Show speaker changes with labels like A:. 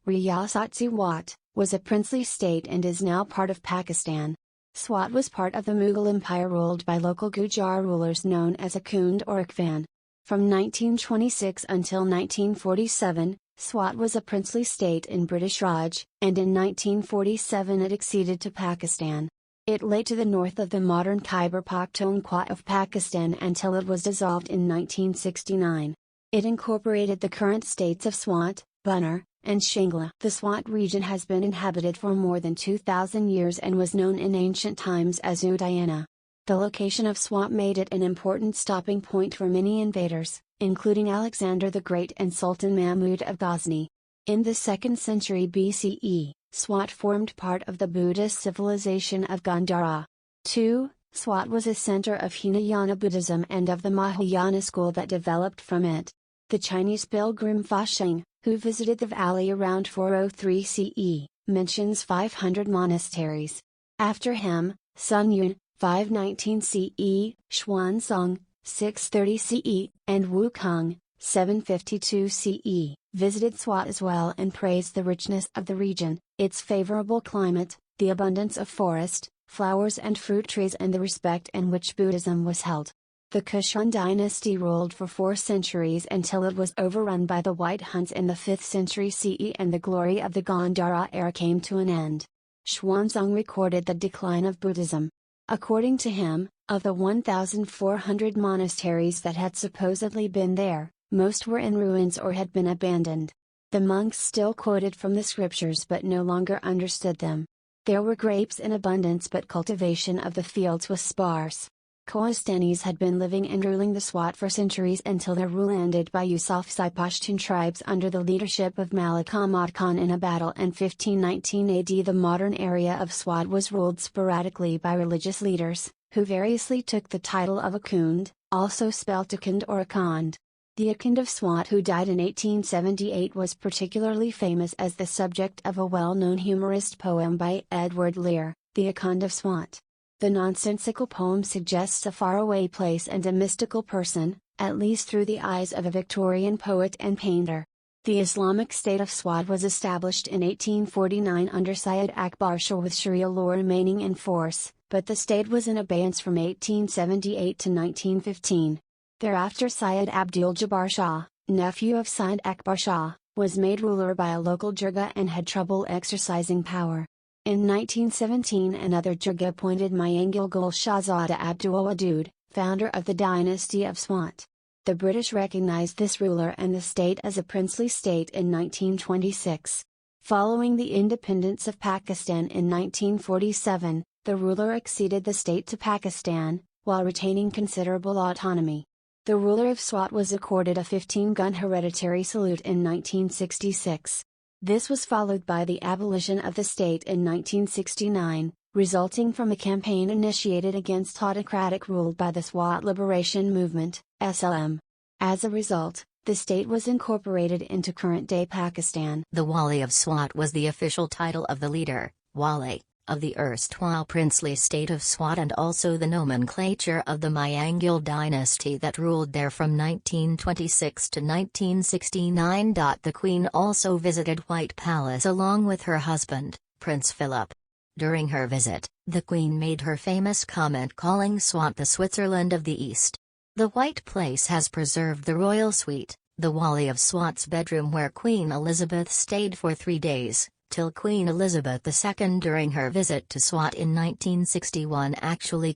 A: Riyasat Swat, was a princely state and is now part of Pakistan. Swat was part of the Mughal Empire ruled by local Gujar rulers known as Akhund or Akhvan. From 1926 until 1947, Swat was a princely state in British Raj, and in 1947 it acceded to Pakistan. It lay to the north of the modern Khyber Pakhtunkhwa of Pakistan until it was dissolved in 1969. It incorporated the current states of Swat, Buner, and Shingla. The Swat region has been inhabited for more than 2,000 years and was known in ancient times as Udayana. The location of Swat made it an important stopping point for many invaders, including Alexander the Great and Sultan Mahmud of Ghazni. In the 2nd century BCE, Swat formed part of the Buddhist civilization of Gandhara. 2. Swat was a center of Hinayana Buddhism and of the Mahayana school that developed from it. The Chinese pilgrim Fa Sheng, who visited the valley around 403 CE, mentions 500 monasteries. After him, Sun Yun, 519 CE, Xuanzang, 630 CE, and Wukong, 752 CE, visited Swat as well and praised the richness of the region, its favorable climate, the abundance of forest, flowers and fruit trees and the respect in which Buddhism was held. The Kushan dynasty ruled for 4 centuries until it was overrun by the White Huns in the 5th century CE and the glory of the Gandhara era came to an end. Xuanzang recorded the decline of Buddhism. According to him, of the 1,400 monasteries that had supposedly been there, most were in ruins or had been abandoned. The monks still quoted from the scriptures but no longer understood them. There were grapes in abundance but cultivation of the fields was sparse. Khoistanis had been living and ruling the Swat for centuries until their rule ended by Yusufzai Pashtun tribes under the leadership of Malik Ahmad Khan in a battle in 1519 AD. The modern area of Swat was ruled sporadically by religious leaders, who variously took the title of Akhund, also spelt Akhund or Akhand. The Akhund of Swat who died in 1878 was particularly famous as the subject of a well-known humorist poem by Edward Lear, The Akhund of Swat. The nonsensical poem suggests a faraway place and a mystical person, at least through the eyes of a Victorian poet and painter. The Islamic State of Swat was established in 1849 under Syed Akbar Shah with Sharia law remaining in force, but the state was in abeyance from 1878 to 1915. Thereafter Syed Abdul Jabbar Shah, nephew of Syed Akbar Shah, was made ruler by a local Jirga and had trouble exercising power. In 1917 another Jirga appointed Mayangil Gul Shahzada Abdul Wadud, founder of the dynasty of Swat. The British recognized this ruler and the state as a princely state in 1926. Following the independence of Pakistan in 1947, the ruler acceded the state to Pakistan, while retaining considerable autonomy. The ruler of Swat was accorded a 15-gun hereditary salute in 1966. This was followed by the abolition of the state in 1969, resulting from a campaign initiated against autocratic rule by the Swat Liberation Movement, SLM. As a result, the state was incorporated into current-day Pakistan.
B: The Wali of Swat was the official title of the leader, Wali, of the erstwhile princely state of Swat and also the nomenclature of the Mayangil dynasty that ruled there from 1926 to 1969. The Queen also visited White Palace along with her husband, Prince Philip. During her visit, the Queen made her famous comment calling Swat the Switzerland of the East. The White Place has preserved the royal suite, the Wali of Swat's bedroom where Queen Elizabeth stayed for 3 days, till Queen Elizabeth II during her visit to Swat in 1961 actually